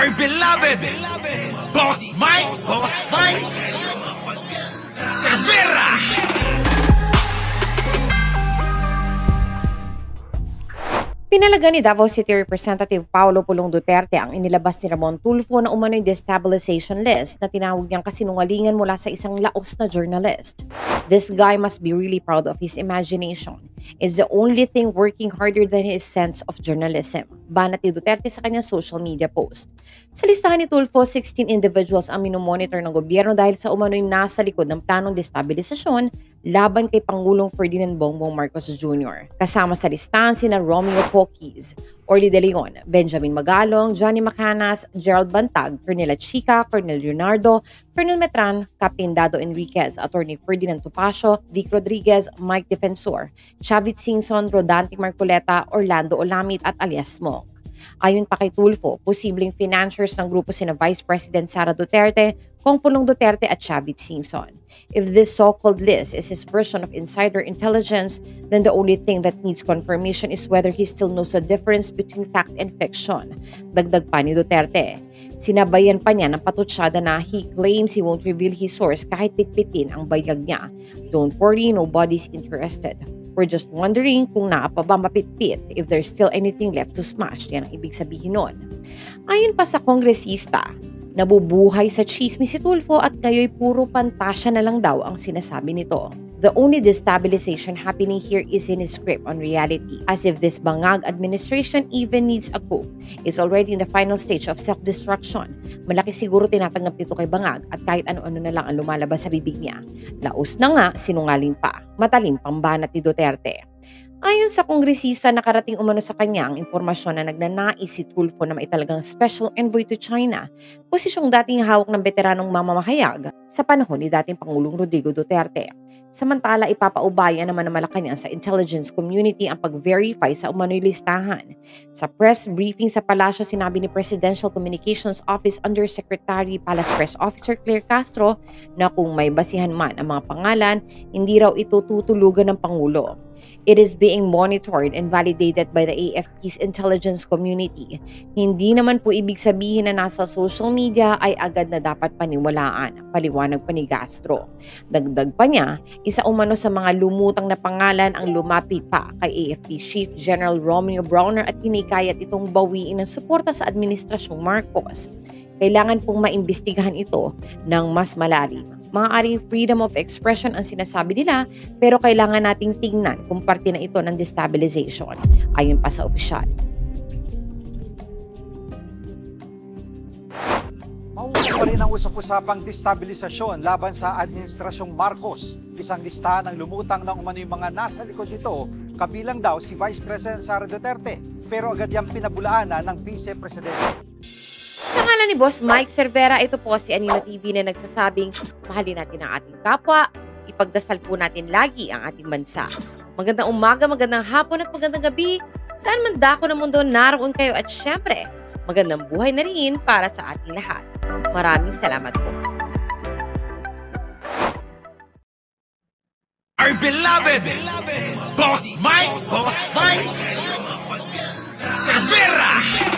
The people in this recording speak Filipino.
Our beloved Boss Mike Cervera. Pinalaga ni Davao City Representative Paulo Pulong Duterte ang inilabas ni Ramon Tulfo na umano'y destabilization list na tinawag niyang kasinungalingan mula sa isang laos na journalist. This guy must be really proud of his imagination. It's the only thing working harder than his sense of journalism. Banat ni Duterte sa kanyang social media post. Sa listahan ni Tulfo, 16 individuals ang minomonitor ng gobyerno dahil sa umano'y nasa likod ng planong destabilisasyon laban kay Pangulong Ferdinand Bongbong Marcos Jr. Kasama sa listahan sina Romeo Poquez, Orly De Leon, Benjamin Magalong, Johnny Macanas, Gerald Bantag, Colonel Chica, Colonel Leonardo, Colonel Metran, Captain Dado Enriquez, Attorney Ferdinand Topacio, Vic Rodriguez, Mike Defensor, Chavit Singson, Rodante Marcoleta, Orlando Olamit at alias Smoke. Ayon pa kay Tulfo, posibleng financiers ng grupo sina Vice President Sara Duterte, Kong Pulong Duterte at Chavit Singson. If this so-called list is his version of insider intelligence, then the only thing that needs confirmation is whether he still knows the difference between fact and fiction. Dagdag pa ni Duterte. Sinabayan pa niya ng patutsada na he claims he won't reveal his source kahit pitpitin ang bayag niya. Don't worry, nobody's interested. We're just wondering kung naa pa ba mapitpit, if there's still anything left to smash. Yan ang ibig sabihin nun. Ayon pa sa kongresista, nabubuhay sa chismis si Tulfo at ngayoy puro pantasya na lang daw ang sinasabi nito. The only destabilization happening here is in his grip on reality, as if this bangag administration even needs a coup. Is already in the final stage of self-destruction. Malaki siguro tinatanggap nito kay bangag at kahit ano-ano na lang ang lumalabas sa bibig niya. Laos na nga, sinungaling pa. Matalim pambanat ni Duterte. Ayon sa kongresista, nakarating umano sa kanya ang impormasyon na nagnanais si Tulfo na maitalagang special envoy to China, posisyong dating hawak ng veteranong mamamahayag sa panahon ni dating Pangulong Rodrigo Duterte. Samantala, ipapaubaya naman ng Malacanang sa intelligence community ang pag-verify sa umano'y listahan. Sa press briefing sa palasyo, sinabi ni Presidential Communications Office Undersecretary Palace Press Officer Claire Castro na kung may basihan man ang mga pangalan, hindi raw ito tutulugan ng Pangulo. It is being monitored and validated by the AFP's intelligence community. Hindi naman po ibig sabihin na nasa social media ay agad na dapat paniwalaan, paliwanag pa ni Castro. Dagdag pa niya, isa umano sa mga lumutang na pangalan ang lumapit pa kay AFP Chief General Romeo Browner at hinikayat itong bawiin ng suporta sa Administrasyong Marcos. Kailangan pong maimbestigahan ito ng mas malalim. Maaaring freedom of expression ang sinasabi nila pero kailangan nating tingnan kung parte na ito ng destabilization, ayon pa sa opisyal. Mauna pa rin ang usap-usapang destabilisasyon laban sa Administrasyong Marcos. Isang listahan ng lumutang ng umano'y mga nasa likod nito, kabilang daw si Vice President Sara Duterte, pero agad yang pinabulaanan ng Vice Presidente. Sa ngalan ni Boss Mike Cervera, ito po si Anino TV na nagsasabing mahalin natin ang ating kapwa, ipagdasal po natin lagi ang ating bansa. Magandang umaga, magandang hapon at magandang gabi. Saan man dako ng mundo naroon kayo at syempre, magandang buhay na rin para sa ating lahat. Maraming salamat po. Our beloved Boss Mike Cervera.